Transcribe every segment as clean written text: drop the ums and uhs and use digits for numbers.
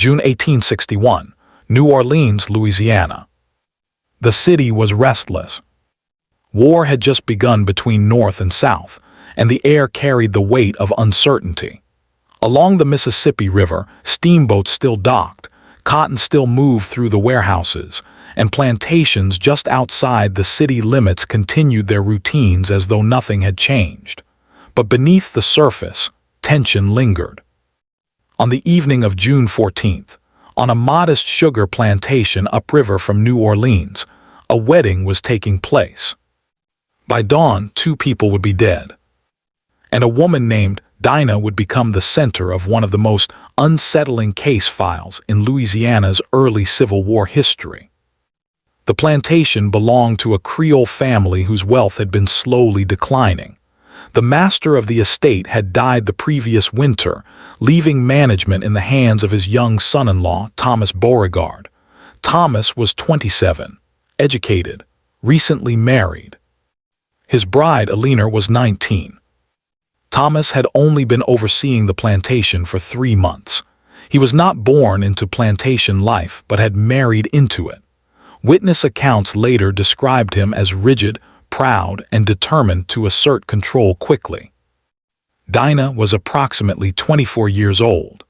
June 1861, New Orleans, Louisiana. The city was restless. War had just begun between North and South, and the air carried the weight of uncertainty. Along the Mississippi River, steamboats still docked, cotton still moved through the warehouses, and plantations just outside the city limits continued their routines as though nothing had changed. But beneath the surface, tension lingered. On the evening of June 14th, on a modest sugar plantation upriver from New Orleans, a wedding was taking place. By dawn, 2 people would be dead, and a woman named Dinah would become the center of one of the most unsettling case files in Louisiana's early Civil War history. The plantation belonged to a Creole family whose wealth had been slowly declining. The master of the estate had died the previous winter, leaving management in the hands of his young son-in-law, Thomas Beauregard. Thomas was 27, educated, recently married. His bride, Eleanor, was 19. Thomas had only been overseeing the plantation for 3 months. He was not born into plantation life, but had married into it. Witness accounts later described him as rigid, proud, and determined to assert control quickly. Dinah was approximately 24 years old.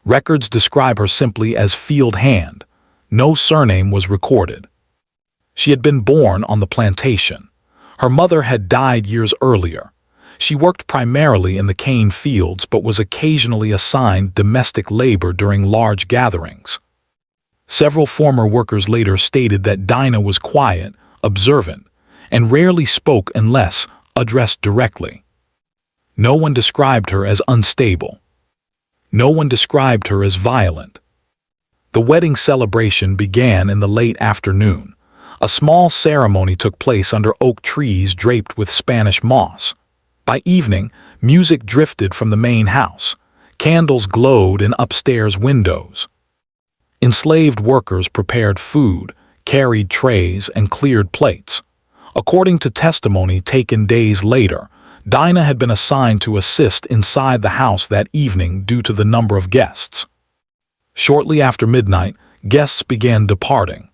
Records describe her simply as field hand. No surname was recorded. She had been born on the plantation. Her mother had died years earlier. She worked primarily in the cane fields but was occasionally assigned domestic labor during large gatherings. Several former workers later stated that Dinah was quiet, observant, and rarely spoke unless addressed directly. No one described her as unstable. No one described her as violent. The wedding celebration began in the late afternoon. A small ceremony took place under oak trees draped with Spanish moss. By evening, music drifted from the main house. Candles glowed in upstairs windows. Enslaved workers prepared food, carried trays, and cleared plates. According to testimony taken days later, Dinah had been assigned to assist inside the house that evening due to the number of guests. Shortly after midnight, guests began departing.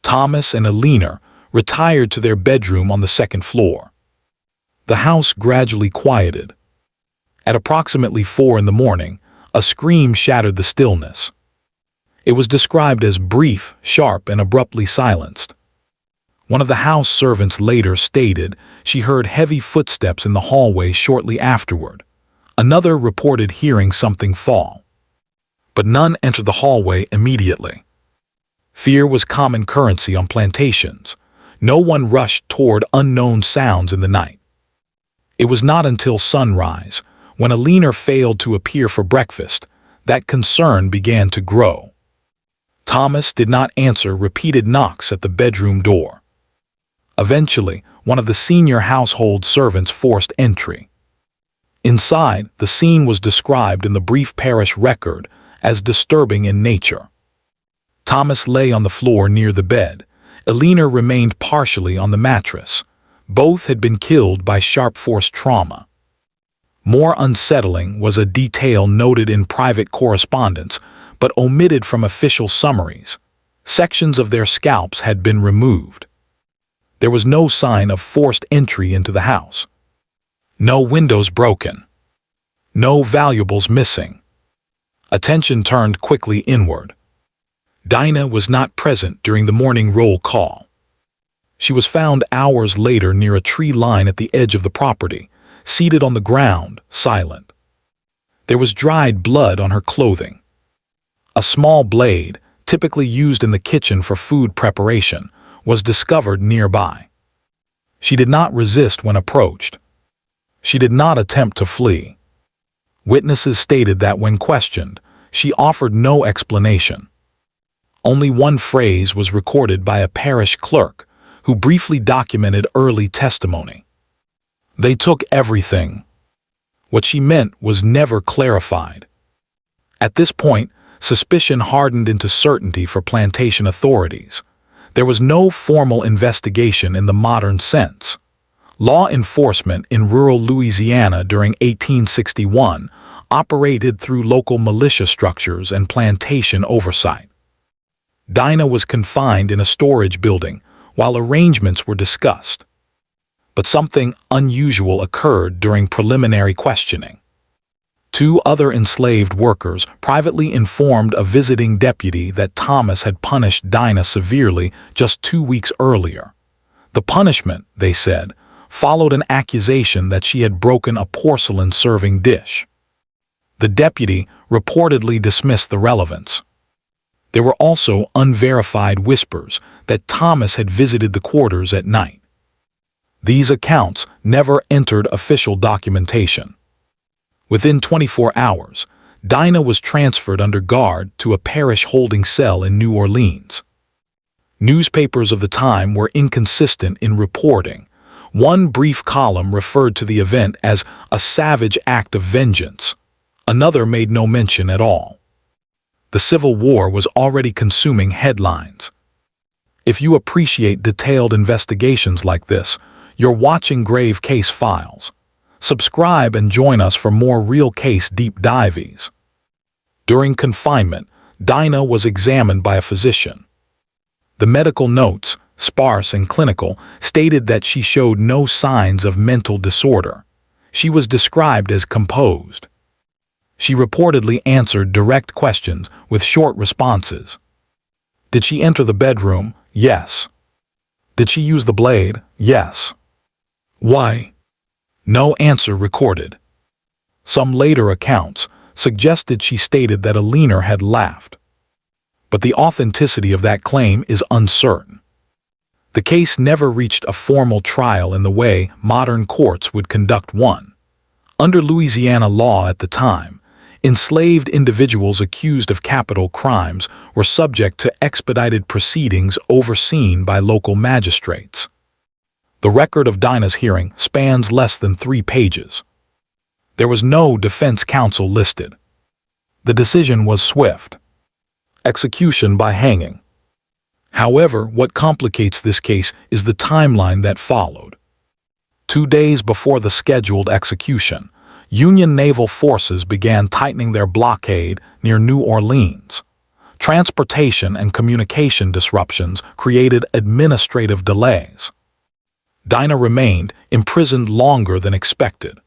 Thomas and Eleanor retired to their bedroom on the second floor. The house gradually quieted. At approximately 4 in the morning, a scream shattered the stillness. It was described as brief, sharp, and abruptly silenced. One of the house servants later stated she heard heavy footsteps in the hallway shortly afterward. Another reported hearing something fall. But none entered the hallway immediately. Fear was common currency on plantations. No one rushed toward unknown sounds in the night. It was not until sunrise, when Eleanor failed to appear for breakfast, that concern began to grow. Thomas did not answer repeated knocks at the bedroom door. Eventually, one of the senior household servants forced entry. Inside, the scene was described in the brief parish record as disturbing in nature. Thomas lay on the floor near the bed. Eleanor remained partially on the mattress. Both had been killed by sharp force trauma. More unsettling was a detail noted in private correspondence, but omitted from official summaries. Sections of their scalps had been removed. There was no sign of forced entry into the house. No windows broken. No valuables missing. Attention turned quickly inward. Dinah was not present during the morning roll call. She was found hours later near a tree line at the edge of the property, seated on the ground, silent. There was dried blood on her clothing. A small blade, typically used in the kitchen for food preparation, was discovered nearby. She did not resist when approached. She did not attempt to flee. Witnesses stated that when questioned, she offered no explanation. Only one phrase was recorded by a parish clerk, who briefly documented early testimony. "They took everything." What she meant was never clarified. At this point, suspicion hardened into certainty for plantation authorities. There was no formal investigation in the modern sense. Law enforcement in rural Louisiana during 1861 operated through local militia structures and plantation oversight. Dinah was confined in a storage building while arrangements were discussed. But something unusual occurred during preliminary questioning. Two other enslaved workers privately informed a visiting deputy that Thomas had punished Dinah severely just 2 weeks earlier. The punishment, they said, followed an accusation that she had broken a porcelain serving dish. The deputy reportedly dismissed the relevance. There were also unverified whispers that Thomas had visited the quarters at night. These accounts never entered official documentation. Within 24 hours, Dinah was transferred under guard to a parish holding cell in New Orleans. Newspapers of the time were inconsistent in reporting. One brief column referred to the event as a savage act of vengeance. Another made no mention at all. The Civil War was already consuming headlines. If you appreciate detailed investigations like this, you're watching Grave Case Files. Subscribe and join us for more real case deep dives. During confinement, Dinah was examined by a physician. The medical notes, sparse and clinical, stated that she showed no signs of mental disorder. She was described as composed. She reportedly answered direct questions with short responses. Did she enter the bedroom? Yes. Did she use the blade? Yes. Why? No answer recorded. Some later accounts suggested she stated that Eleanor had laughed. But the authenticity of that claim is uncertain. The case never reached a formal trial in the way modern courts would conduct one. Under Louisiana law at the time, enslaved individuals accused of capital crimes were subject to expedited proceedings overseen by local magistrates. The record of Dinah's hearing spans less than 3 pages. There was no defense counsel listed. The decision was swift. Execution by hanging. However, what complicates this case is the timeline that followed. 2 days before the scheduled execution, Union naval forces began tightening their blockade near New Orleans. Transportation and communication disruptions created administrative delays. Dinah remained imprisoned longer than expected.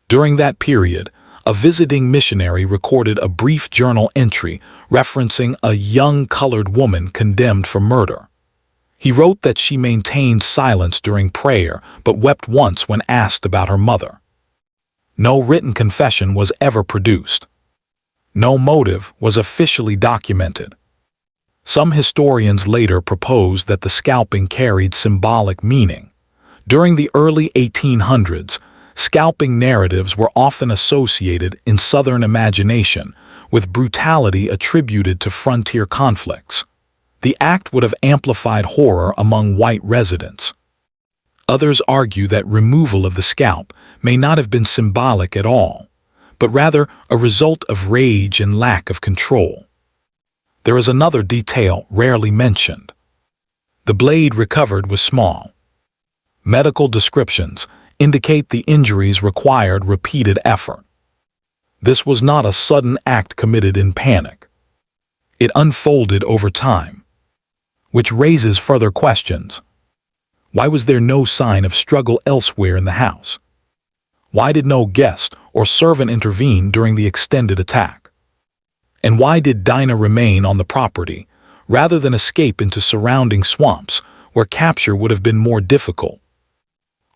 During that period, a visiting missionary recorded a brief journal entry referencing a young colored woman condemned for murder. He wrote that she maintained silence during prayer but wept once when asked about her mother. No written confession was ever produced. No motive was officially documented. Some historians later proposed that the scalping carried symbolic meaning. During the early 1800s, scalping narratives were often associated in Southern imagination with brutality attributed to frontier conflicts. The act would have amplified horror among white residents. Others argue that removal of the scalp may not have been symbolic at all, but rather a result of rage and lack of control. There is another detail rarely mentioned. The blade recovered was small. Medical descriptions indicate the injuries required repeated effort. This was not a sudden act committed in panic. It unfolded over time, which raises further questions. Why was there no sign of struggle elsewhere in the house? Why did no guest or servant intervene during the extended attack? And why did Dinah remain on the property rather than escape into surrounding swamps where capture would have been more difficult?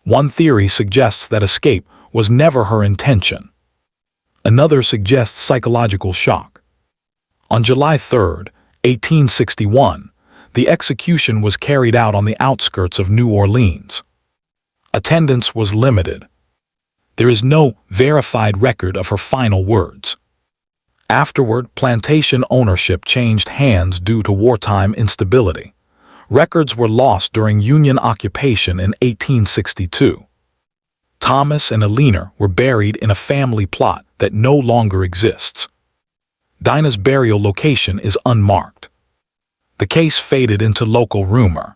One theory suggests that escape was never her intention. Another suggests psychological shock. On July 3, 1861, the execution was carried out on the outskirts of New Orleans. Attendance was limited. There is no verified record of her final words. Afterward, plantation ownership changed hands due to wartime instability. Records were lost during Union occupation in 1862. Thomas and Eleanor were buried in a family plot that no longer exists. Dinah's burial location is unmarked. The case faded into local rumor.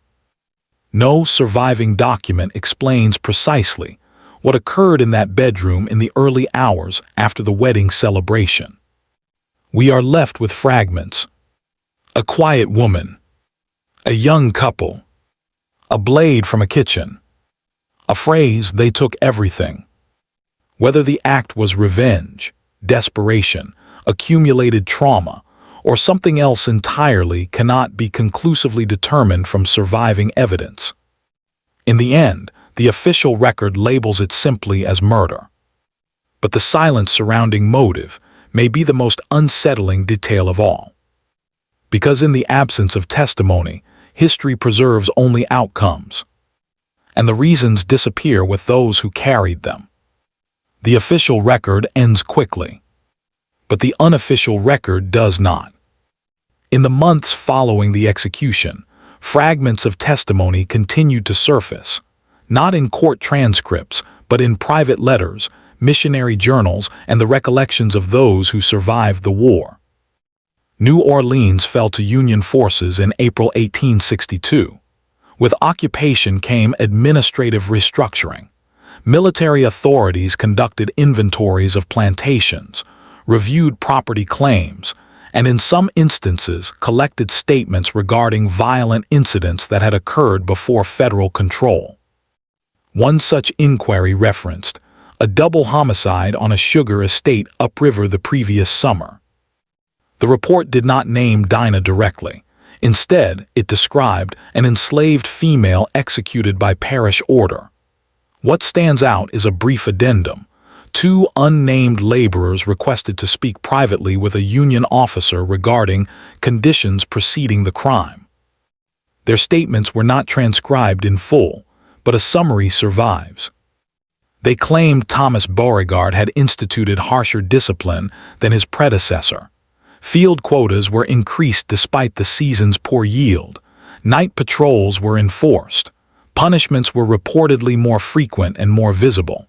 No surviving document explains precisely what occurred in that bedroom in the early hours after the wedding celebration. We are left with fragments. A quiet woman. A young couple. A blade from a kitchen. A phrase, "they took everything." Whether the act was revenge, desperation, accumulated trauma, or something else entirely cannot be conclusively determined from surviving evidence. In the end, the official record labels it simply as murder. But the silence surrounding motive may be the most unsettling detail of all. Because in the absence of testimony, history preserves only outcomes, and the reasons disappear with those who carried them. The official record ends quickly, but the unofficial record does not. In the months following the execution, fragments of testimony continued to surface, not in court transcripts, but in private letters, missionary journals, and the recollections of those who survived the war. New Orleans fell to Union forces in April 1862. With occupation came administrative restructuring. Military authorities conducted inventories of plantations, reviewed property claims, and in some instances collected statements regarding violent incidents that had occurred before federal control. One such inquiry referenced a double homicide on a sugar estate upriver the previous summer. The report did not name Dinah directly. Instead, it described an enslaved female executed by parish order. What stands out is a brief addendum. 2 unnamed laborers requested to speak privately with a Union officer regarding conditions preceding the crime. Their statements were not transcribed in full, but a summary survives. They claimed Thomas Beauregard had instituted harsher discipline than his predecessor. Field quotas were increased despite the season's poor yield. Night patrols were enforced. Punishments were reportedly more frequent and more visible.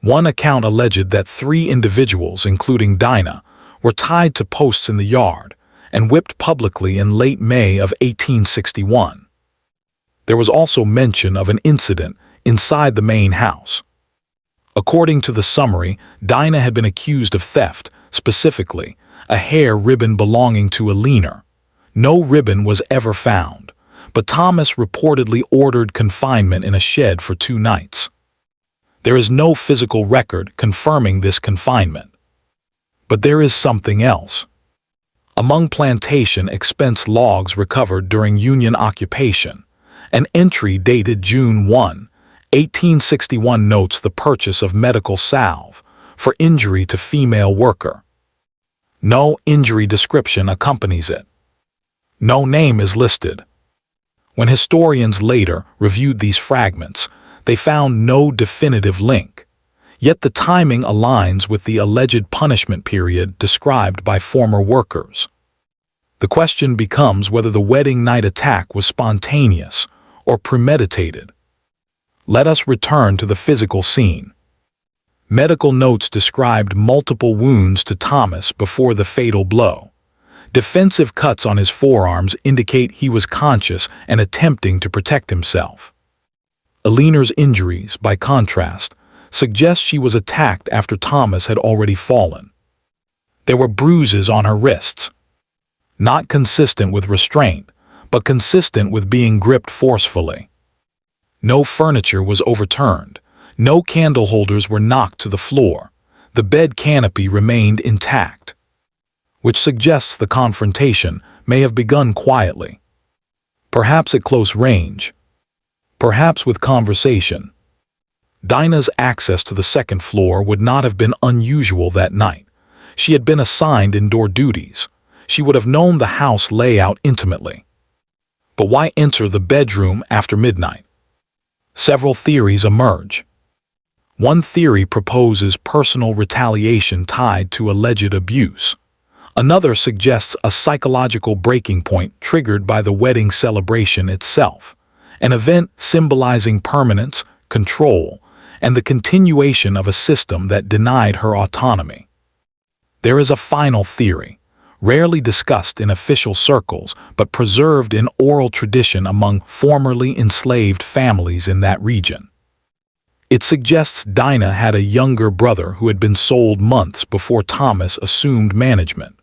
One account alleged that 3 individuals, including Dinah, were tied to posts in the yard and whipped publicly in late May of 1861. There was also mention of an incident inside the main house. According to the summary, Dinah had been accused of theft, specifically a hair ribbon belonging to Eleanor. No ribbon was ever found, but Thomas reportedly ordered confinement in a shed for 2 nights. There is no physical record confirming this confinement. But there is something else. Among plantation expense logs recovered during Union occupation, an entry dated June 1, 1861 notes the purchase of medical salve for injury to female worker. No injury description accompanies it. No name is listed. When historians later reviewed these fragments, they found no definitive link. Yet the timing aligns with the alleged punishment period described by former workers. The question becomes whether the wedding night attack was spontaneous or premeditated. Let us return to the physical scene. Medical notes described multiple wounds to Thomas before the fatal blow. Defensive cuts on his forearms indicate he was conscious and attempting to protect himself. Eleanor's injuries, by contrast, suggest she was attacked after Thomas had already fallen. There were bruises on her wrists, not consistent with restraint, but consistent with being gripped forcefully. No furniture was overturned. No candle holders were knocked to the floor. The bed canopy remained intact, which suggests the confrontation may have begun quietly. Perhaps at close range. Perhaps with conversation. Dinah's access to the second floor would not have been unusual that night. She had been assigned indoor duties. She would have known the house layout intimately. But why enter the bedroom after midnight? Several theories emerge. One theory proposes personal retaliation tied to alleged abuse. Another suggests a psychological breaking point triggered by the wedding celebration itself, an event symbolizing permanence, control, and the continuation of a system that denied her autonomy. There is a final theory, rarely discussed in official circles but preserved in oral tradition among formerly enslaved families in that region. It suggests Dinah had a younger brother who had been sold months before Thomas assumed management.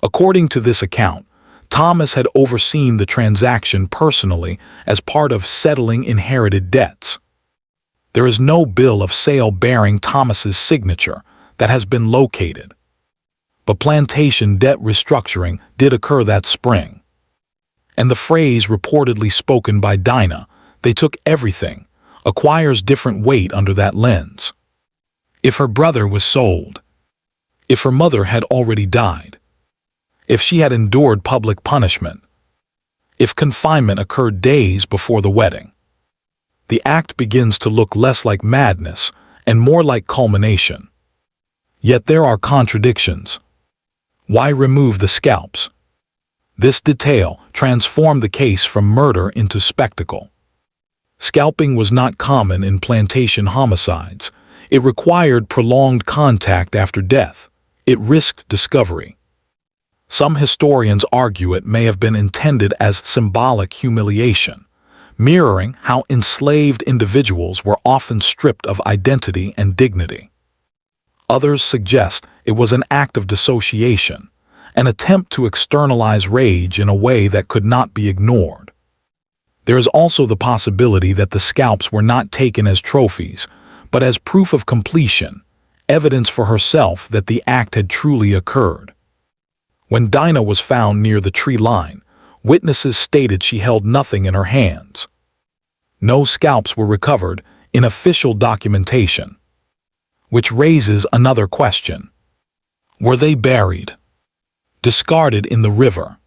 According to this account, Thomas had overseen the transaction personally as part of settling inherited debts. There is no bill of sale bearing Thomas's signature that has been located. But plantation debt restructuring did occur that spring. And the phrase reportedly spoken by Dinah, "they took everything," acquires different weight under that lens. If her brother was sold, if her mother had already died, if she had endured public punishment, if confinement occurred days before the wedding, the act begins to look less like madness and more like culmination. Yet there are contradictions. Why remove the scalps? This detail transformed the case from murder into spectacle. Scalping was not common in plantation homicides. It required prolonged contact after death. It risked discovery. Some historians argue it may have been intended as symbolic humiliation, mirroring how enslaved individuals were often stripped of identity and dignity. Others suggest it was an act of dissociation, an attempt to externalize rage in a way that could not be ignored. There is also the possibility that the scalps were not taken as trophies, but as proof of completion, evidence for herself that the act had truly occurred. When Dinah was found near the tree line, witnesses stated she held nothing in her hands. No scalps were recovered in official documentation. Which raises another question. Were they buried, discarded in the river,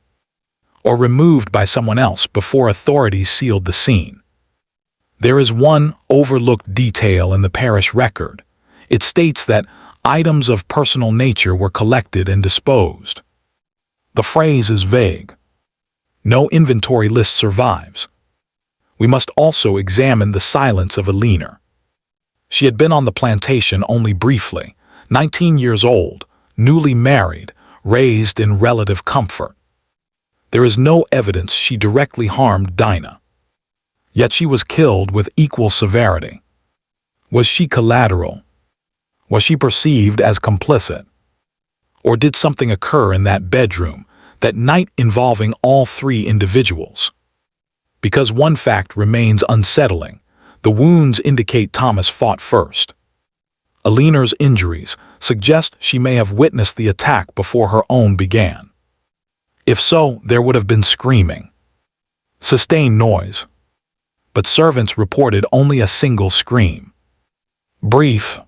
or removed by someone else before authorities sealed the scene? There is one overlooked detail in the parish record. It states that items of personal nature were collected and disposed. The phrase is vague. No inventory list survives. We must also examine the silence of Eleanor. She had been on the plantation only briefly, 19 years old, newly married, raised in relative comfort. There is no evidence she directly harmed Dinah. Yet she was killed with equal severity. Was she collateral? Was she perceived as complicit? Or did something occur in that bedroom, that night involving all three individuals? Because one fact remains unsettling. The wounds indicate Thomas fought first. Eleanor's injuries suggest she may have witnessed the attack before her own began. If so, there would have been screaming, sustained noise. But servants reported only a single scream. Brief,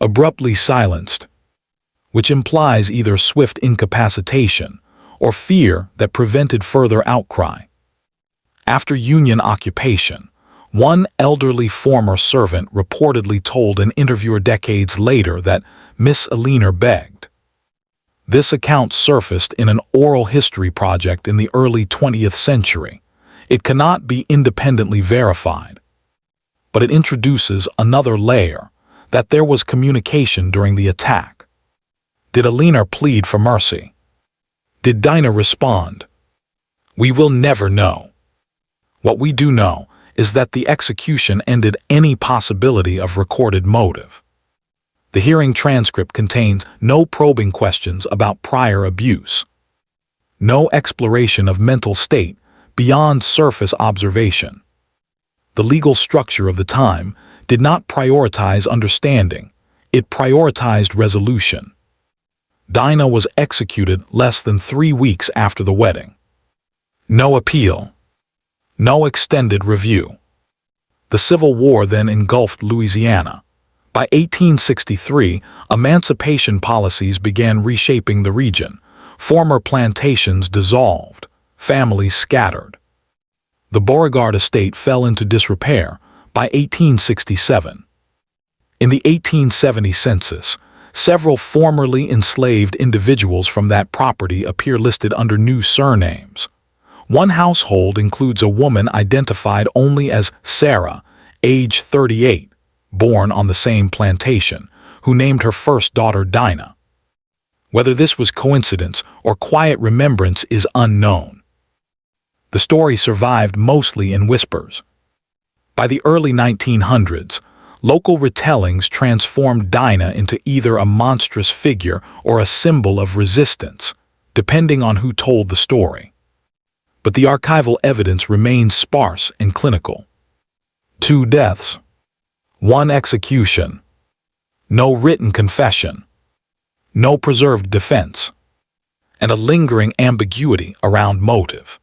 abruptly silenced, which implies either swift incapacitation or fear that prevented further outcry. After Union occupation, one elderly former servant reportedly told an interviewer decades later that Miss Eleanor begged. This account surfaced in an oral history project in the early 20th century. It cannot be independently verified. But it introduces another layer, that there was communication during the attack. Did Eleanor plead for mercy? Did Dinah respond? We will never know. What we do know is that the execution ended any possibility of recorded motive. The hearing transcript contains no probing questions about prior abuse, no exploration of mental state beyond surface observation. The legal structure of the time did not prioritize understanding, it prioritized resolution. Dinah was executed less than 3 weeks after the wedding. No appeal. No extended review. The Civil War then engulfed Louisiana. By 1863, emancipation policies began reshaping the region. Former plantations dissolved, families scattered. The Beauregard estate fell into disrepair by 1867. In the 1870 census, several formerly enslaved individuals from that property appear listed under new surnames. One household includes a woman identified only as Sarah, age 38, born on the same plantation, who named her first daughter Dinah. Whether this was coincidence or quiet remembrance is unknown. The story survived mostly in whispers. By the early 1900s, Local retellings transformed Dinah into either a monstrous figure or a symbol of resistance, depending on who told the story. But the archival evidence remains sparse and clinical. 2 deaths, 1 execution, no written confession, no preserved defense, and a lingering ambiguity around motive.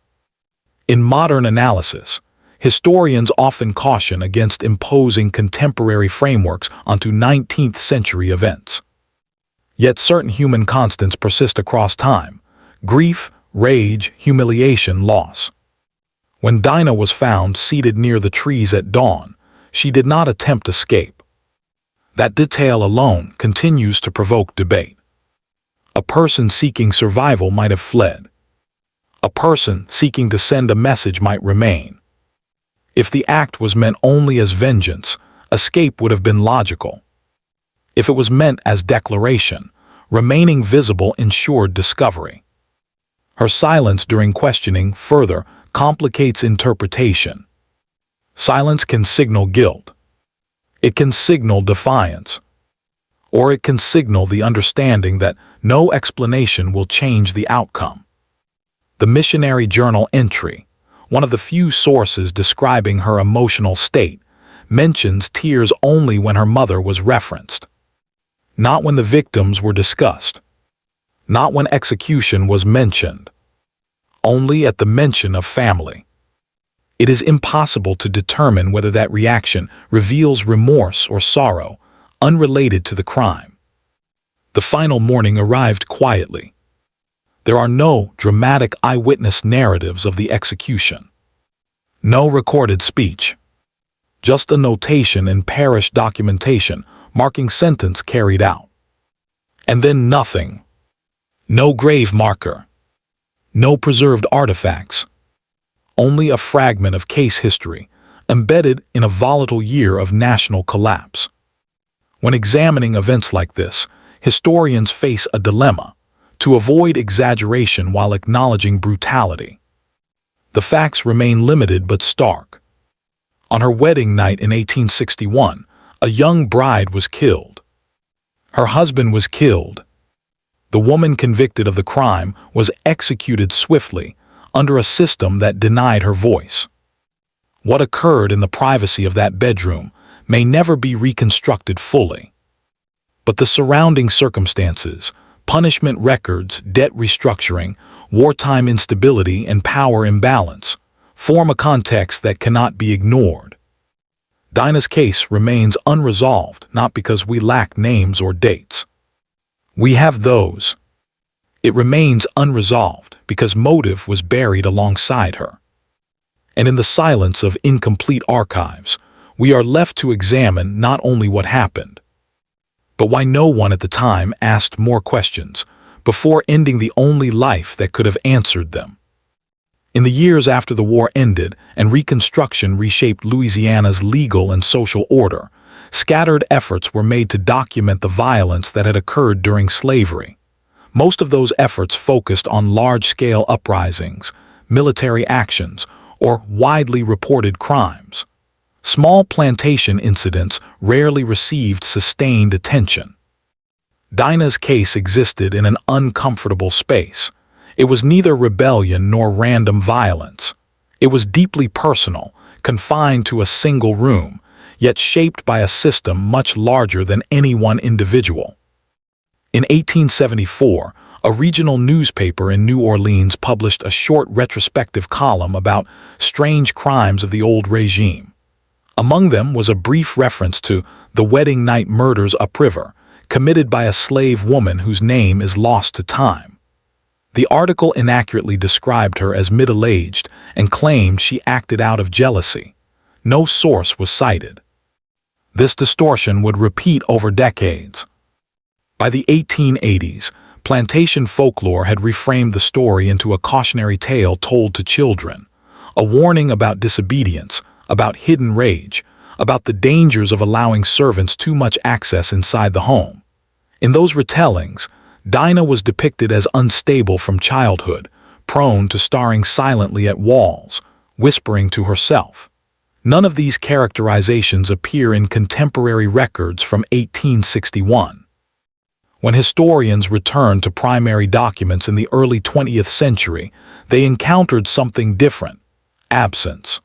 In modern analysis, historians often caution against imposing contemporary frameworks onto 19th century events. Yet certain human constants persist across time: grief, rage, humiliation, loss. When Dinah was found seated near the trees at dawn, she did not attempt escape. That detail alone continues to provoke debate. A person seeking survival might have fled. A person seeking to send a message might remain. If the act was meant only as vengeance, escape would have been logical. If it was meant as declaration, remaining visible ensured discovery. Her silence during questioning further complicates interpretation. Silence can signal guilt. It can signal defiance. Or it can signal the understanding that no explanation will change the outcome. The missionary journal entry, one of the few sources describing her emotional state, mentions tears only when her mother was referenced. Not when the victims were discussed. Not when execution was mentioned. Only at the mention of family. It is impossible to determine whether that reaction reveals remorse or sorrow, unrelated to the crime. The final morning arrived quietly. There are no dramatic eyewitness narratives of the execution. No recorded speech. Just a notation in parish documentation marking sentence carried out. And then nothing. No grave marker. No preserved artifacts. Only a fragment of case history, embedded in a volatile year of national collapse. When examining events like this, historians face a dilemma: to avoid exaggeration while acknowledging brutality. The facts remain limited but stark. On her wedding night in 1861, a young bride was killed. Her husband was killed. The woman convicted of the crime was executed swiftly under a system that denied her voice. What occurred in the privacy of that bedroom may never be reconstructed fully. But the surrounding circumstances, punishment records, debt restructuring, wartime instability, and power imbalance, form a context that cannot be ignored. Dinah's case remains unresolved not because we lack names or dates. We have those. It remains unresolved because motive was buried alongside her. And in the silence of incomplete archives, we are left to examine not only what happened, but why no one at the time asked more questions before ending the only life that could have answered them. In the years after the war ended and Reconstruction reshaped Louisiana's legal and social order, scattered efforts were made to document the violence that had occurred during slavery. Most of those efforts focused on large-scale uprisings, military actions, or widely reported crimes. Small plantation incidents rarely received sustained attention. Dinah's case existed in an uncomfortable space. It was neither rebellion nor random violence. It was deeply personal, confined to a single room, yet shaped by a system much larger than any one individual. In 1874, a regional newspaper in New Orleans published a short retrospective column about strange crimes of the old regime. Among them was a brief reference to the wedding night murders upriver, committed by a slave woman whose name is lost to time. The article inaccurately described her as middle-aged and claimed she acted out of jealousy. No source was cited. This distortion would repeat over decades. By the 1880s, plantation folklore had reframed the story into a cautionary tale told to children, a warning about disobedience, about hidden rage, about the dangers of allowing servants too much access inside the home. In those retellings, Dinah was depicted as unstable from childhood, prone to staring silently at walls, whispering to herself. None of these characterizations appear in contemporary records from 1861. When historians returned to primary documents in the early 20th century, they encountered something different: absence.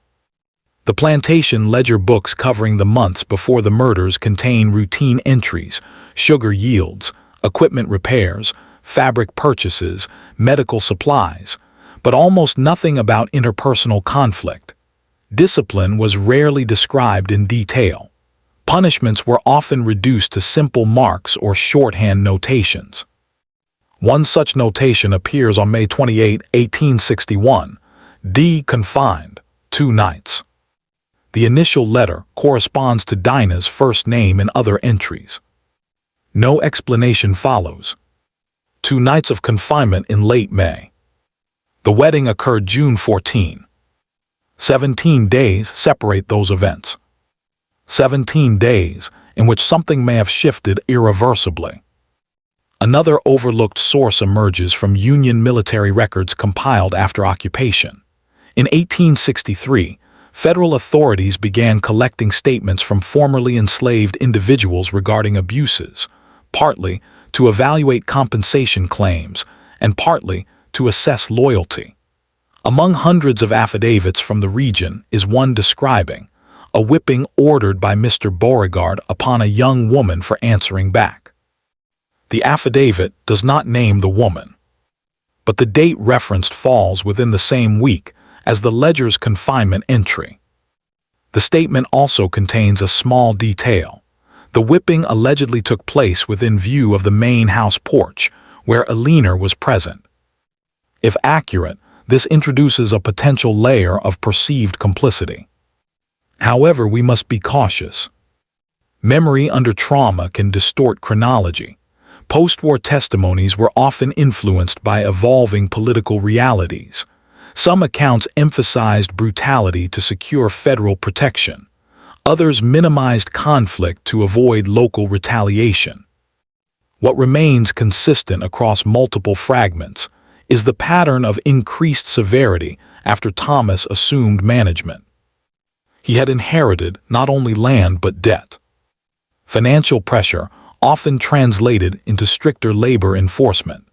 The plantation ledger books covering the months before the murders contain routine entries: sugar yields, equipment repairs, fabric purchases, medical supplies, but almost nothing about interpersonal conflict. Discipline was rarely described in detail. Punishments were often reduced to simple marks or shorthand notations. One such notation appears on May 28, 1861. D. Confined, 2 nights. The initial letter corresponds to Dinah's first name in other entries. No explanation follows. 2 nights of confinement in late May. The wedding occurred June 14. 17 days separate those events. 17 days in which something may have shifted irreversibly. Another overlooked source emerges from Union military records compiled after occupation. In 1863, federal authorities began collecting statements from formerly enslaved individuals regarding abuses, partly to evaluate compensation claims and partly to assess loyalty. Among hundreds of affidavits from the region is one describing a whipping ordered by Mr. Beauregard upon a young woman for answering back. The affidavit does not name the woman, but the date referenced falls within the same week as the ledger's confinement entry. The statement also contains a small detail. The whipping allegedly took place within view of the main house porch, where Eleanor was present. If accurate, this introduces a potential layer of perceived complicity. However, we must be cautious. Memory under trauma can distort chronology. Post-war testimonies were often influenced by evolving political realities. Some accounts emphasized brutality to secure federal protection. Others minimized conflict to avoid local retaliation. What remains consistent across multiple fragments is the pattern of increased severity after Thomas assumed management. He had inherited not only land but debt. Financial pressure often translated into stricter labor enforcement.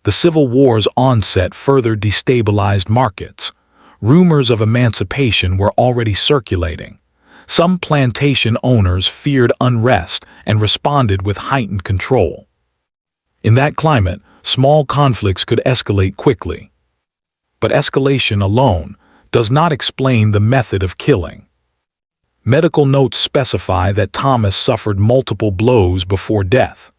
The Civil War's onset further destabilized markets. Rumors of emancipation were already circulating. Some plantation owners feared unrest and responded with heightened control. In that climate, small conflicts could escalate quickly. But escalation alone does not explain the method of killing. Medical notes specify that Thomas suffered multiple blows before death.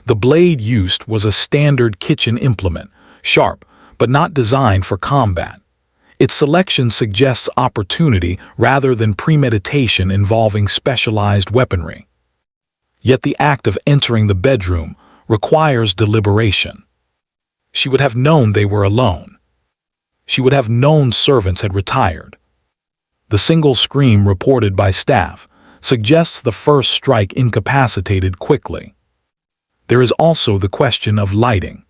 The blade used was a standard kitchen implement, sharp but not designed for combat. Its selection suggests opportunity rather than premeditation involving specialized weaponry. Yet the act of entering the bedroom requires deliberation. She would have known they were alone. She would have known servants had retired. The single scream reported by staff suggests the first strike incapacitated quickly. There is also the question of lighting.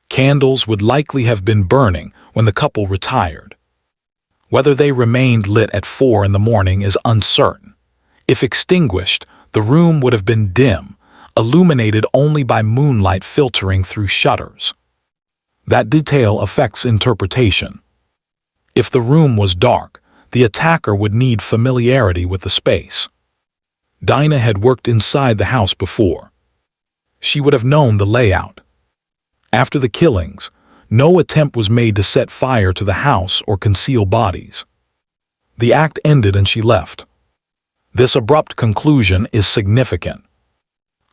Candles would likely have been burning when the couple retired. Whether they remained lit at 4 in the morning is uncertain. If extinguished, the room would have been dim, illuminated only by moonlight filtering through shutters. That detail affects interpretation. If the room was dark, the attacker would need familiarity with the space. Dinah had worked inside the house before. She would have known the layout. After the killings, no attempt was made to set fire to the house or conceal bodies. The act ended and she left. This abrupt conclusion is significant.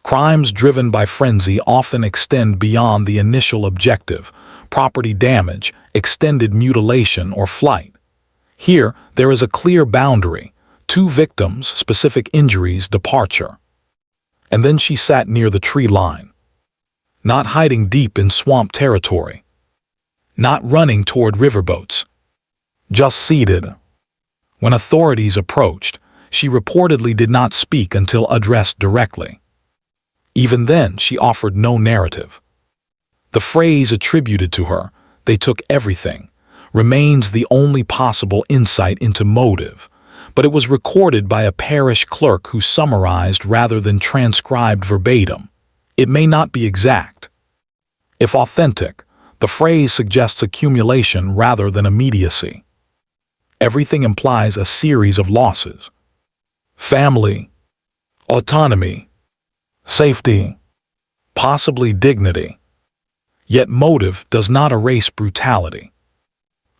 Crimes driven by frenzy often extend beyond the initial objective: property damage, extended mutilation, or flight. Here, there is a clear boundary: 2 victims, specific injuries, departure. And then she sat near the tree line. Not hiding deep in swamp territory. Not running toward riverboats. Just seated. When authorities approached, she reportedly did not speak until addressed directly. Even then, she offered no narrative. The phrase attributed to her, "they took everything," remains the only possible insight into motive. but it was recorded by a parish clerk who summarized rather than transcribed verbatim. It may not be exact. If authentic, the phrase suggests accumulation rather than immediacy. Everything implies a series of losses. Family, autonomy, safety, possibly dignity. Yet motive does not erase brutality.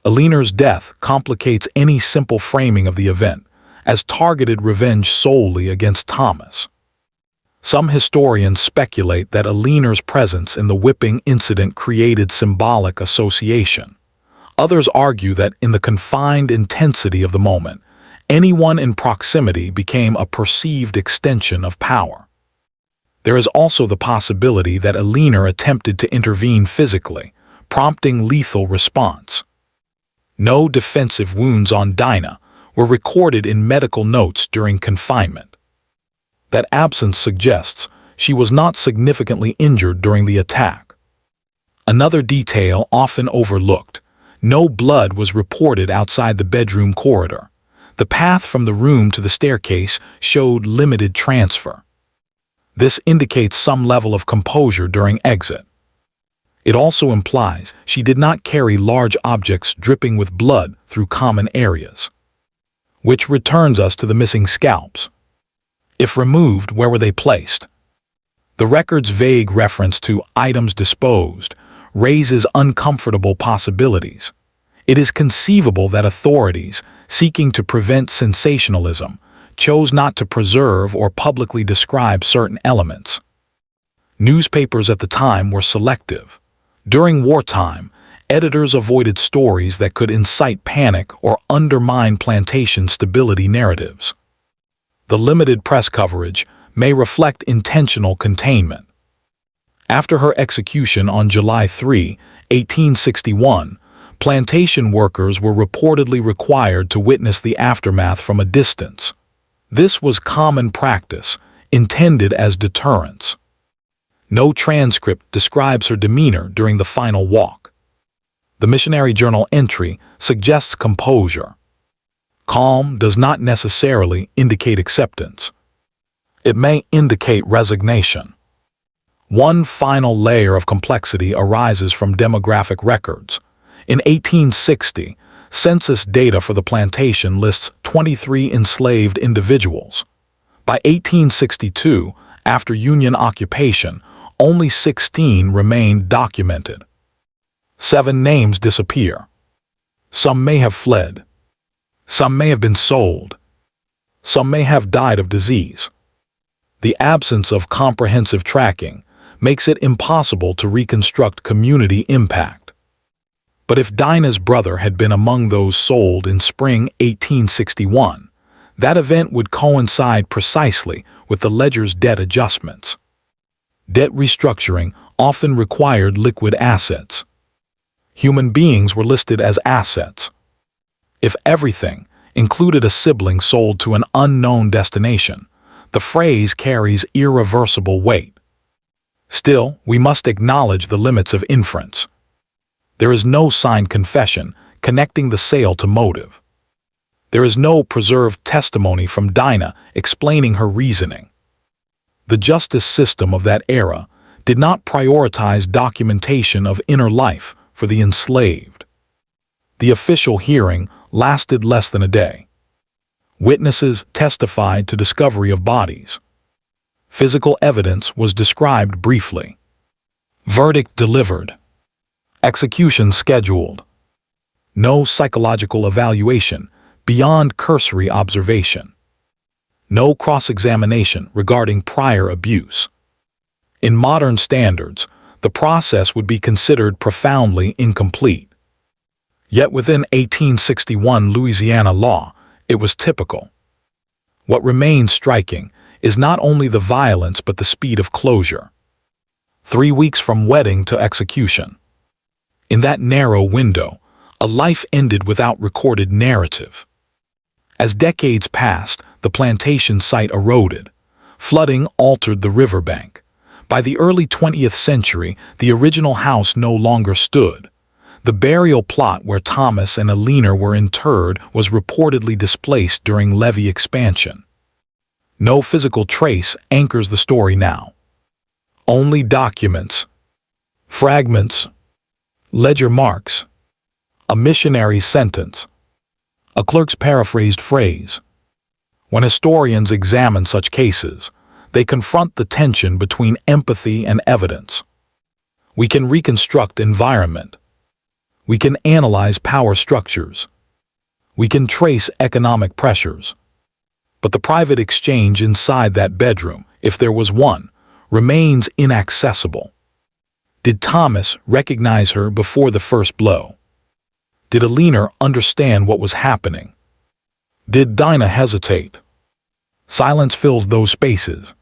Eleanor's death complicates any simple framing of the event as targeted revenge solely against Thomas. Some historians speculate that Eleanor's presence in the whipping incident created symbolic association. Others argue that in the confined intensity of the moment, anyone in proximity became a perceived extension of power. There is also the possibility that Eleanor attempted to intervene physically, prompting lethal response. No defensive wounds on Dinah were recorded in medical notes during confinement. That absence suggests she was not significantly injured during the attack. Another detail often overlooked: no blood was reported outside the bedroom corridor. The path from the room to the staircase showed limited transfer. This indicates some level of composure during exit. It also implies she did not carry large objects dripping with blood through common areas. Which returns us to the missing scalps. If removed, where were they placed? The record's vague reference to items disposed raises uncomfortable possibilities. It is conceivable that authorities, seeking to prevent sensationalism, chose not to preserve or publicly describe certain elements. Newspapers at the time were selective. During wartime, editors avoided stories that could incite panic or undermine plantation stability narratives. The limited press coverage may reflect intentional containment. After her execution on July 3, 1861, plantation workers were reportedly required to witness the aftermath from a distance. This was common practice, intended as deterrence. No transcript describes her demeanor during the final walk. The missionary journal entry suggests composure. Calm does not necessarily indicate acceptance. It may indicate resignation. One final layer of complexity arises from demographic records. In 1860, census data for the plantation lists 23 enslaved individuals. By 1862, after Union occupation, only 16 remained documented. 7 names disappear. Some may have fled. Some may have been sold. Some may have died of disease. The absence of comprehensive tracking makes it impossible to reconstruct community impact. But if Dinah's brother had been among those sold in spring 1861, that event would coincide precisely with the ledger's debt adjustments. Debt restructuring often required liquid assets. Human beings were listed as assets. If everything included a sibling sold to an unknown destination, the phrase carries irreversible weight. Still, we must acknowledge the limits of inference. There is no signed confession connecting the sale to motive. There is no preserved testimony from Dinah explaining her reasoning. The justice system of that era did not prioritize documentation of inner life for the enslaved. The official hearing lasted less than a day. Witnesses testified to discovery of bodies. Physical evidence was described briefly. Verdict delivered. Execution scheduled. No psychological evaluation beyond cursory observation. No cross-examination regarding prior abuse. In modern standards, the process would be considered profoundly incomplete. Yet within 1861 Louisiana law, it was typical. What remains striking is not only the violence but the speed of closure. 3 weeks from wedding to execution. In that narrow window, a life ended without recorded narrative. As decades passed, the plantation site eroded. Flooding altered the riverbank. By the early 20th century, the original house no longer stood. The burial plot where Thomas and Eleanor were interred was reportedly displaced during levee expansion. No physical trace anchors the story now. Only documents, fragments, ledger marks, a missionary's sentence, a clerk's paraphrased phrase. When historians examine such cases, they confront the tension between empathy and evidence. We can reconstruct environment. We can analyze power structures. We can trace economic pressures. But the private exchange inside that bedroom, if there was one, remains inaccessible. Did Thomas recognize her before the first blow? Did Eleanor understand what was happening? Did Dinah hesitate? Silence fills those spaces.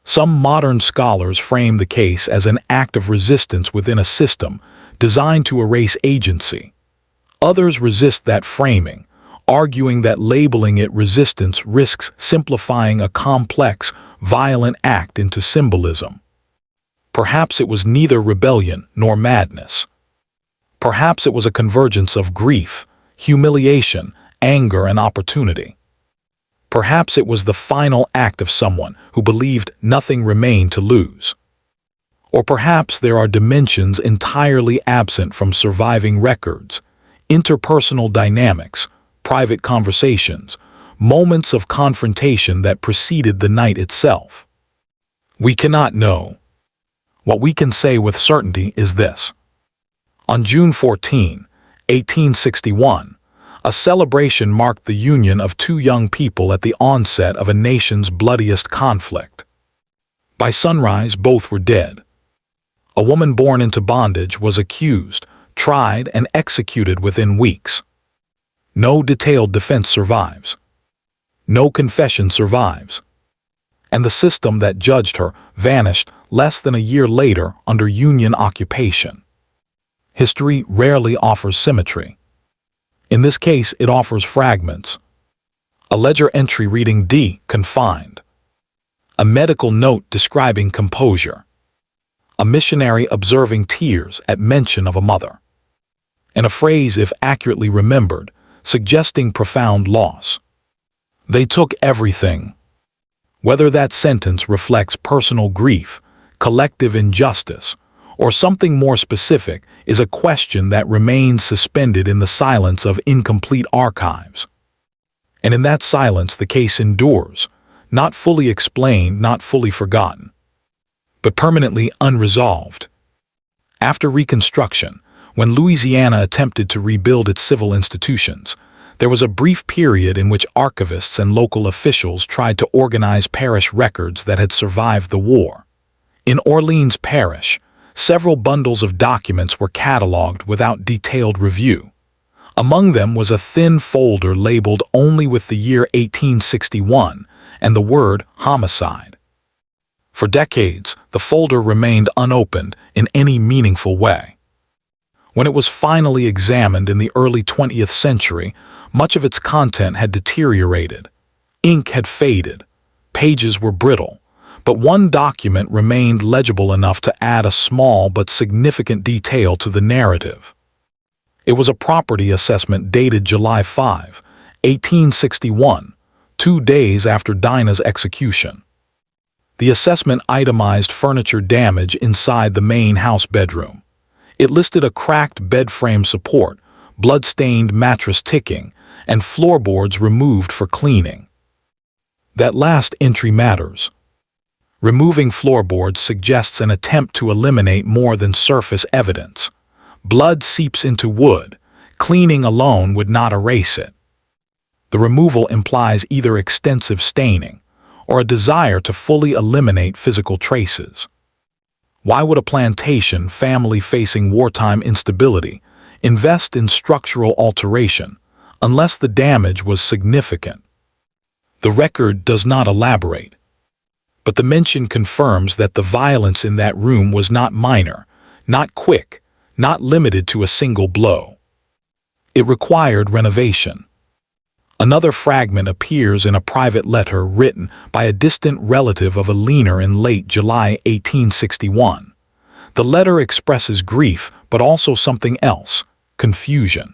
Some modern scholars frame the case as an act of resistance within a system designed to erase agency. Others resist that framing, arguing that labeling it resistance risks simplifying a complex, violent act into symbolism. Perhaps it was neither rebellion nor madness. Perhaps it was a convergence of grief, humiliation, anger, and opportunity. Perhaps it was the final act of someone who believed nothing remained to lose. Or perhaps there are dimensions entirely absent from surviving records, interpersonal dynamics, private conversations, moments of confrontation that preceded the night itself. We cannot know. What we can say with certainty is this. On June 14, 1861, a celebration marked the union of two young people at the onset of a nation's bloodiest conflict. By sunrise, both were dead. A woman born into bondage was accused, tried, and executed within weeks. No detailed defense survives. No confession survives. And the system that judged her vanished less than a year later under Union occupation. History rarely offers symmetry. In this case, it offers fragments. A ledger entry reading D, confined. A medical note describing composure. A missionary observing tears at mention of a mother. And a phrase, if accurately remembered, suggesting profound loss. They took everything. Whether that sentence reflects personal grief, collective injustice, or something more specific is a question that remains suspended in the silence of incomplete archives. And in that silence the case endures, not fully explained, not fully forgotten, but permanently unresolved. After Reconstruction, when Louisiana attempted to rebuild its civil institutions, there was a brief period in which archivists and local officials tried to organize parish records that had survived the war. In Orleans Parish, several bundles of documents were cataloged without detailed review. Among them was a thin folder labeled only with the year 1861 and the word homicide. For decades, the folder remained unopened in any meaningful way. When it was finally examined in the early 20th century, much of its content had deteriorated. Ink had faded, pages were brittle, but one document remained legible enough to add a small but significant detail to the narrative. It was a property assessment dated July 5, 1861, 2 days after Dinah's execution. The assessment itemized furniture damage inside the main house bedroom. It listed a cracked bed frame support, blood-stained mattress ticking, and floorboards removed for cleaning. That last entry matters. Removing floorboards suggests an attempt to eliminate more than surface evidence. Blood seeps into wood. Cleaning alone would not erase it. The removal implies either extensive staining or a desire to fully eliminate physical traces. Why would a plantation family facing wartime instability invest in structural alteration unless the damage was significant? The record does not elaborate, but the mention confirms that the violence in that room was not minor, not quick, not limited to a single blow. It required renovation. Another fragment appears in a private letter written by a distant relative of Eleanor in late July 1861. The letter expresses grief but also something else: confusion.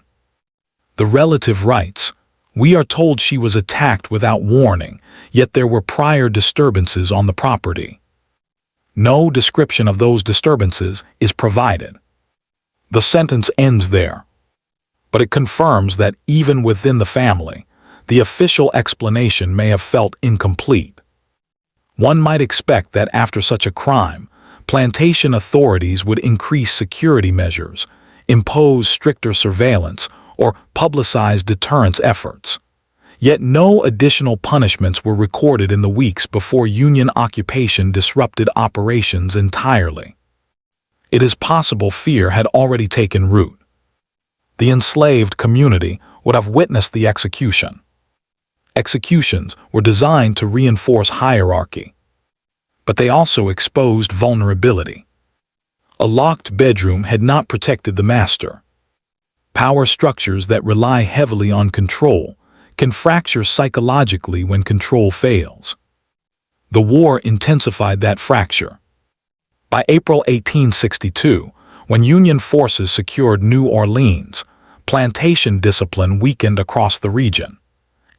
The relative writes, "We are told she was attacked without warning, yet there were prior disturbances on the property." No description of those disturbances is provided. The sentence ends there. But it confirms that even within the family, the official explanation may have felt incomplete. One might expect that after such a crime, plantation authorities would increase security measures, impose stricter surveillance, or publicize deterrence efforts. Yet no additional punishments were recorded in the weeks before Union occupation disrupted operations entirely. It is possible fear had already taken root. The enslaved community would have witnessed the execution. Executions were designed to reinforce hierarchy, but they also exposed vulnerability. A locked bedroom had not protected the master. Power structures that rely heavily on control can fracture psychologically when control fails. The war intensified that fracture. By April 1862, when Union forces secured New Orleans, plantation discipline weakened across the region.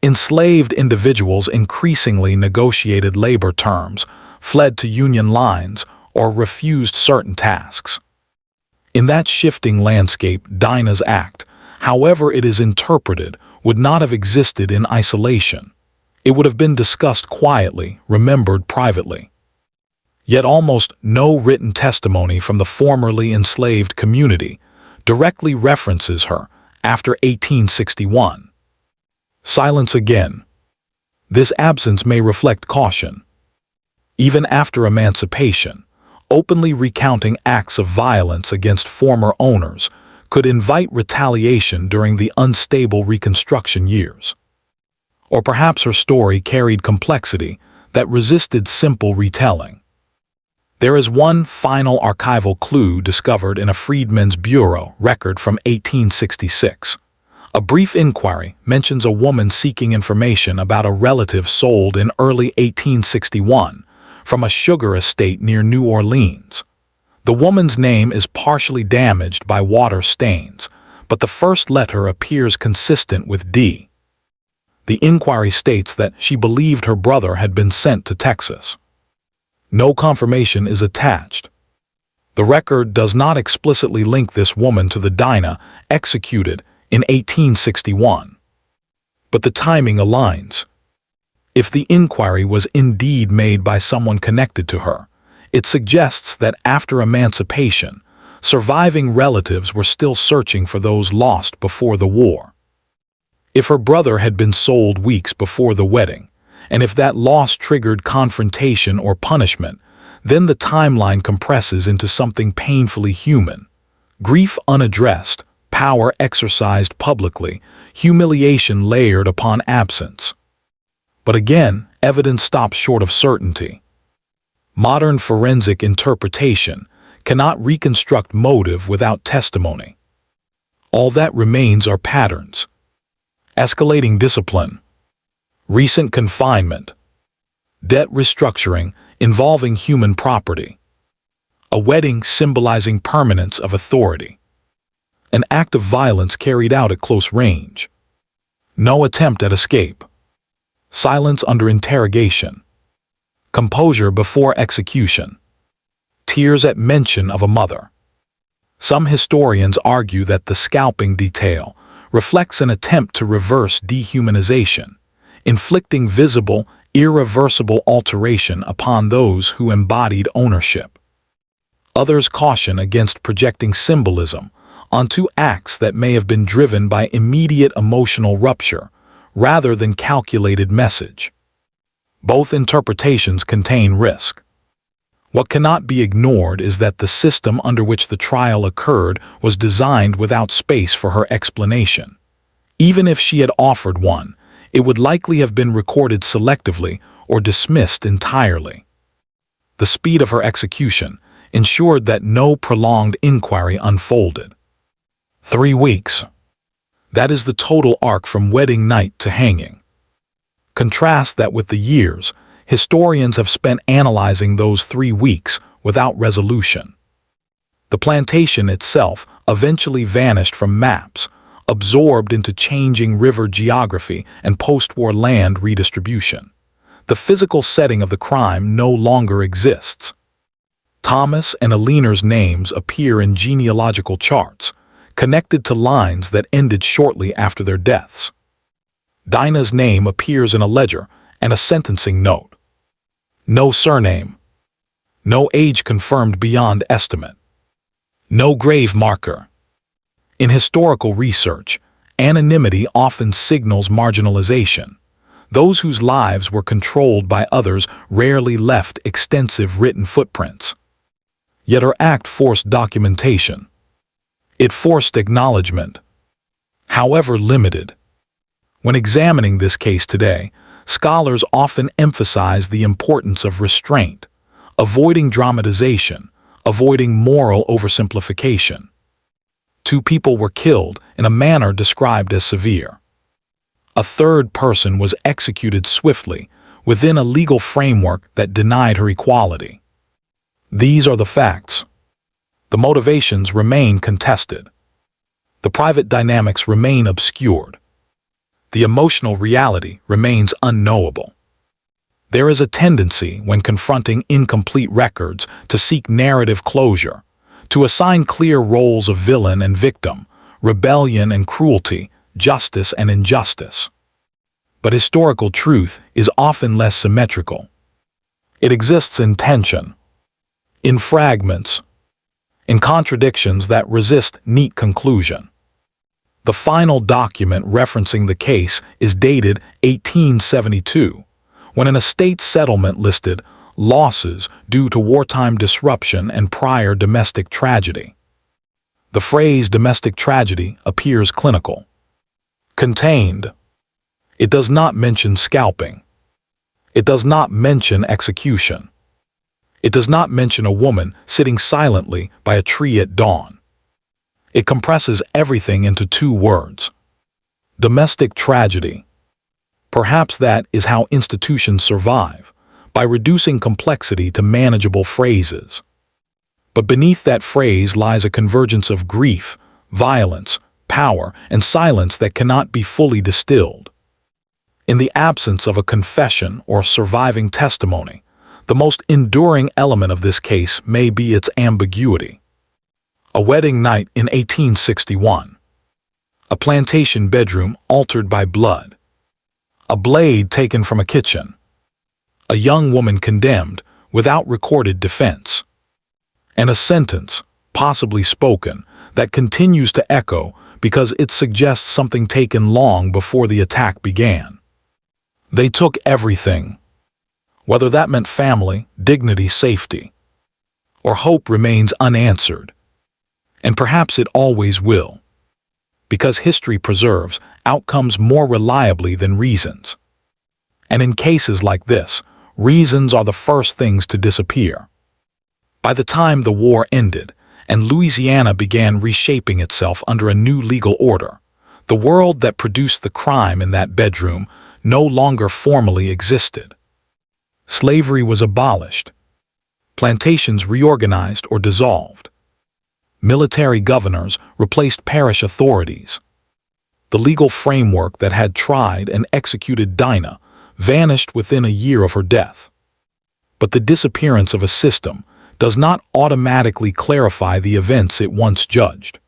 Enslaved individuals increasingly negotiated labor terms, fled to Union lines, or refused certain tasks. In that shifting landscape, Dinah's act, however it is interpreted, would not have existed in isolation. It would have been discussed quietly, remembered privately. Yet almost no written testimony from the formerly enslaved community directly references her after 1861. Silence again. This absence may reflect caution. Even after emancipation, openly recounting acts of violence against former owners could invite retaliation during the unstable Reconstruction years. Or perhaps her story carried complexity that resisted simple retelling. There is one final archival clue discovered in a Freedmen's Bureau record from 1866. A brief inquiry mentions a woman seeking information about a relative sold in early 1861 from a sugar estate near New Orleans. The woman's name is partially damaged by water stains, but the first letter appears consistent with D. The inquiry states that she believed her brother had been sent to Texas. No confirmation is attached. The record does not explicitly link this woman to the Dinah executed in 1861. But the timing aligns. If the inquiry was indeed made by someone connected to her, it suggests that after emancipation, surviving relatives were still searching for those lost before the war. If her brother had been sold weeks before the wedding, and if that loss triggered confrontation or punishment, then the timeline compresses into something painfully human. Grief unaddressed, power exercised publicly, humiliation layered upon absence. But again, evidence stops short of certainty. Modern forensic interpretation cannot reconstruct motive without testimony. All that remains are patterns. Escalating discipline, recent confinement, debt restructuring involving human property, a wedding symbolizing permanence of authority, an act of violence carried out at close range, no attempt at escape, silence under interrogation, composure before execution, tears at mention of a mother. Some historians argue that the scalping detail reflects an attempt to reverse dehumanization, inflicting visible, irreversible alteration upon those who embodied ownership. Others caution against projecting symbolism onto acts that may have been driven by immediate emotional rupture rather than calculated message. Both interpretations contain risk. What cannot be ignored is that the system under which the trial occurred was designed without space for her explanation. Even if she had offered one, it would likely have been recorded selectively or dismissed entirely. The speed of her execution ensured that no prolonged inquiry unfolded. 3 weeks. That is the total arc from wedding night to hanging. Contrast that with the years historians have spent analyzing those 3 weeks without resolution. The plantation itself eventually vanished from maps, absorbed into changing river geography and post-war land redistribution. The physical setting of the crime no longer exists. Thomas and Eleanor's names appear in genealogical charts, connected to lines that ended shortly after their deaths. Dinah's name appears in a ledger and a sentencing note. No surname. No age confirmed beyond estimate. No grave marker. In historical research, anonymity often signals marginalization. Those whose lives were controlled by others rarely left extensive written footprints. Yet her act forced documentation. It forced acknowledgement, however limited. When examining this case today, scholars often emphasize the importance of restraint, avoiding dramatization, avoiding moral oversimplification. 2 people were killed in a manner described as severe. A third person was executed swiftly within a legal framework that denied her equality. These are the facts. The motivations remain contested. The private dynamics remain obscured. The emotional reality remains unknowable. There is a tendency, when confronting incomplete records, to seek narrative closure, to assign clear roles of villain and victim, rebellion and cruelty, justice and injustice. But historical truth is often less symmetrical. It exists in tension, in fragments, in contradictions that resist neat conclusion. The final document referencing the case is dated 1872, when an estate settlement listed losses due to wartime disruption and prior domestic tragedy. The phrase domestic tragedy appears clinical. Contained. It does not mention scalping. It does not mention execution. It does not mention a woman sitting silently by a tree at dawn. It compresses everything into 2 words. Domestic tragedy. Perhaps that is how institutions survive, by reducing complexity to manageable phrases. But beneath that phrase lies a convergence of grief, violence, power, and silence that cannot be fully distilled. In the absence of a confession or surviving testimony, the most enduring element of this case may be its ambiguity. A wedding night in 1861. A plantation bedroom altered by blood. A blade taken from a kitchen. A young woman condemned without recorded defense. And a sentence, possibly spoken, that continues to echo because it suggests something taken long before the attack began. They took everything. Whether that meant family, dignity, safety, or hope remains unanswered. And perhaps it always will, because history preserves outcomes more reliably than reasons. And in cases like this, reasons are the first things to disappear. By the time the war ended and Louisiana began reshaping itself under a new legal order, the world that produced the crime in that bedroom no longer formally existed. Slavery was abolished. Plantations reorganized or dissolved. Military governors replaced parish authorities. The legal framework that had tried and executed Dinah vanished within a year of her death. But the disappearance of a system does not automatically clarify the events it once judged.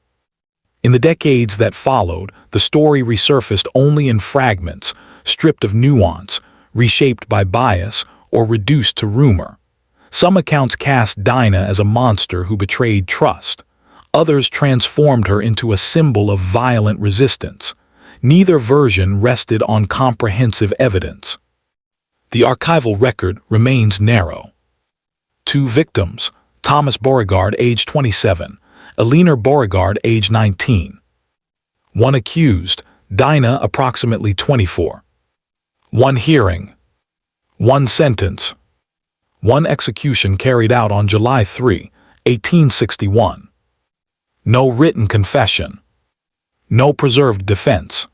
In the decades that followed, the story resurfaced only in fragments, stripped of nuance, reshaped by bias, or reduced to rumor. Some accounts cast Dinah as a monster who betrayed trust. Others transformed her into a symbol of violent resistance. Neither version rested on comprehensive evidence. The archival record remains narrow. 2 victims, Thomas Beauregard, age 27, Eleanor Beauregard, age 19. 1 accused, Dinah, approximately 24. 1 hearing. 1 sentence. 1 execution carried out on July 3, 1861. No written confession. No preserved defense.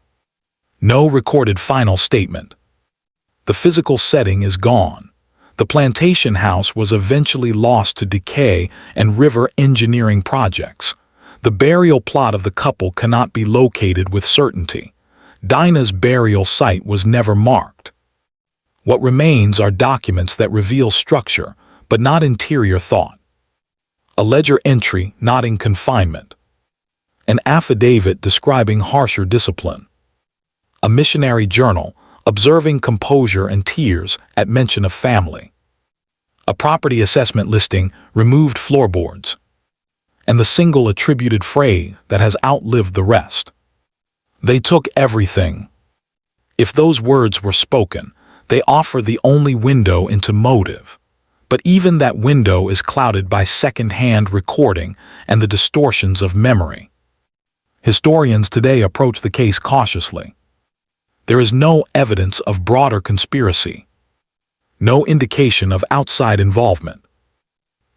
No recorded final statement. The physical setting is gone. The plantation house was eventually lost to decay and river engineering projects. The burial plot of the couple cannot be located with certainty. Dinah's burial site was never marked. What remains are documents that reveal structure, but not interior thought. A ledger entry noting confinement. An affidavit describing harsher discipline. A missionary journal observing composure and tears at mention of family. A property assessment listing removed floorboards. And the single attributed phrase that has outlived the rest. They took everything. If those words were spoken, they offer the only window into motive. But even that window is clouded by second-hand recording and the distortions of memory. Historians today approach the case cautiously. There is no evidence of broader conspiracy. No indication of outside involvement.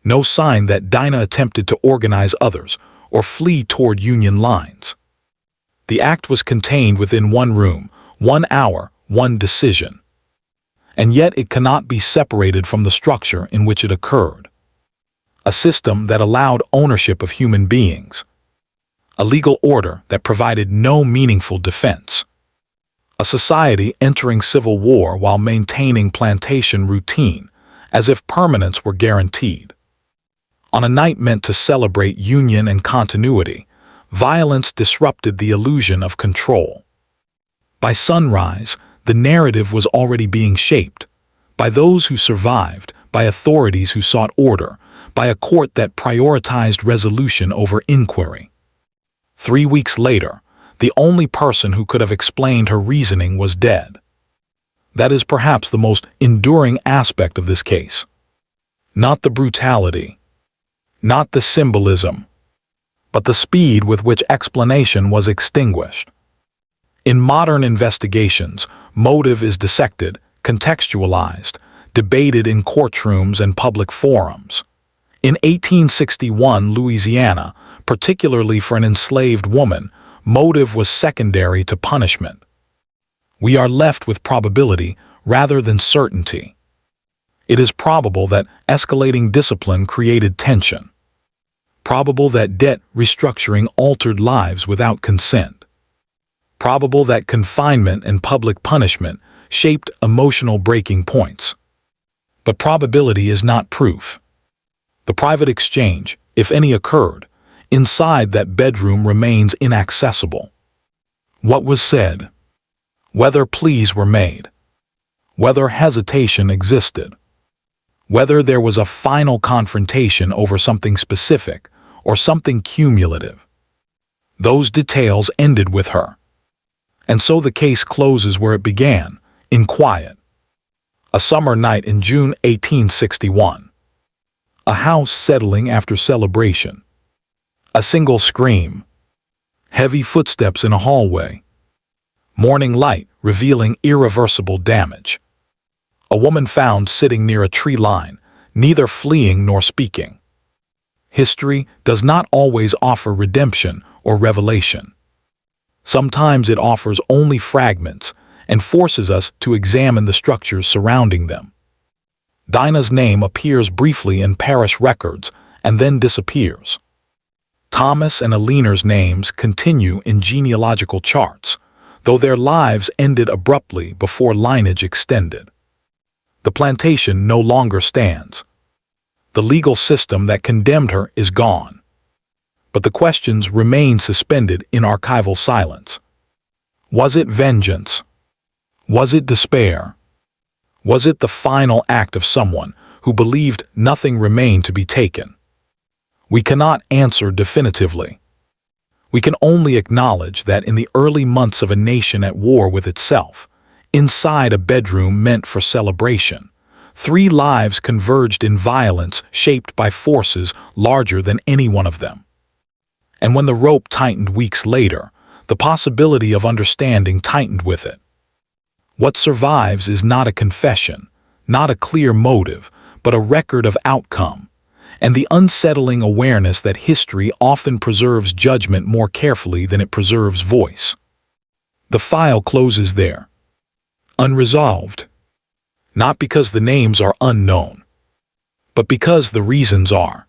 No sign that Dinah attempted to organize others or flee toward Union lines. The act was contained within one room, 1 hour, one decision. And yet it cannot be separated from the structure in which it occurred. A system that allowed ownership of human beings. A legal order that provided no meaningful defense. A society entering civil war while maintaining plantation routine, as if permanence were guaranteed. On a night meant to celebrate union and continuity, violence disrupted the illusion of control. By sunrise, the narrative was already being shaped, by those who survived, by authorities who sought order, by a court that prioritized resolution over inquiry. 3 weeks later, the only person who could have explained her reasoning was dead. That is perhaps the most enduring aspect of this case. Not the brutality, not the symbolism, but the speed with which explanation was extinguished. In modern investigations, motive is dissected, contextualized, debated in courtrooms and public forums. In 1861 Louisiana, particularly for an enslaved woman, motive was secondary to punishment. We are left with probability rather than certainty. It is probable that escalating discipline created tension. Probable that debt restructuring altered lives without consent. Probable that confinement and public punishment shaped emotional breaking points. But probability is not proof. The private exchange, if any occurred, inside that bedroom remains inaccessible. What was said? Whether pleas were made? Whether hesitation existed? Whether there was a final confrontation over something specific or something cumulative? Those details ended with her. And so the case closes where it began, in quiet. A summer night in June 1861. A house settling after celebration. A single scream. Heavy footsteps in a hallway. Morning light revealing irreversible damage. A woman found sitting near a tree line, neither fleeing nor speaking. History does not always offer redemption or revelation. Sometimes it offers only fragments and forces us to examine the structures surrounding them. Dinah's name appears briefly in parish records and then disappears. Thomas and Eleanor's names continue in genealogical charts, though their lives ended abruptly before lineage extended. The plantation no longer stands. The legal system that condemned her is gone. But the questions remain suspended in archival silence. Was it vengeance? Was it despair? Was it the final act of someone who believed nothing remained to be taken? We cannot answer definitively. We can only acknowledge that in the early months of a nation at war with itself, inside a bedroom meant for celebration, 3 lives converged in violence shaped by forces larger than any one of them. And when the rope tightened weeks later, the possibility of understanding tightened with it. What survives is not a confession, not a clear motive, but a record of outcome, and the unsettling awareness that history often preserves judgment more carefully than it preserves voice. The file closes there. Unresolved. not because the names are unknown, but because the reasons are.